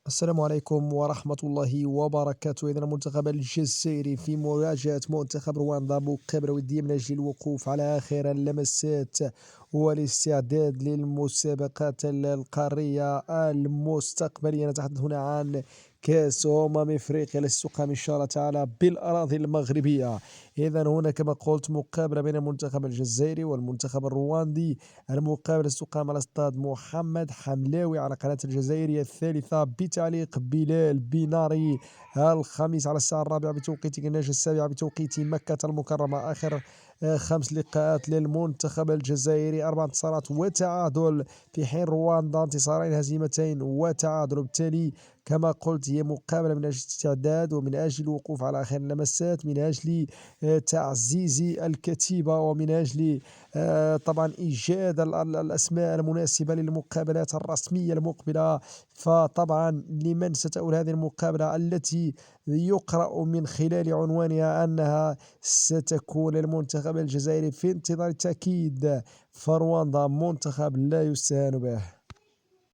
السلام عليكم ورحمة الله وبركاته. إذا المنتخب الجزائري في مواجهة منتخب رواندا مقابلة ودية من أجل الوقوف على آخر اللمسات والاستعداد للمسابقات القارية المستقبلية. نتحدث هنا عن كأس أفريقيا التي تقام إن شاء الله تعالى بالأراضي المغربية. إذا هنا كما قلت مقابلة بين المنتخب الجزائري والمنتخب الرواندي. المقابلة ستقام على استاد محمد حملاوي على قناة الجزائرية الثالثة بتعليق بلال بناري الخميس على الساعة 4 بتوقيت غرناطة، 7 بتوقيت مكة المكرمة. آخر 5 لقاءات للمنتخب الجزائري، 4 انتصارات وتعادل، في حين رواندا انتصارين هزيمتين وتعادل. وبالتالي كما قلت هي مقابلة من أجل الاستعداد ومن أجل الوقوف على آخر اللمسات، من أجل تعزيز الكتيبة، ومن أجل طبعا إيجاد الأسماء المناسبة للمقابلات الرسمية المقبلة. فطبعا لمن ستؤول هذه المقابلة التي يقرأ من خلال عنوانها أنها ستكون المنتخب الجزائري في انتظار التأكيد، فرواندا منتخب لا يستهان به.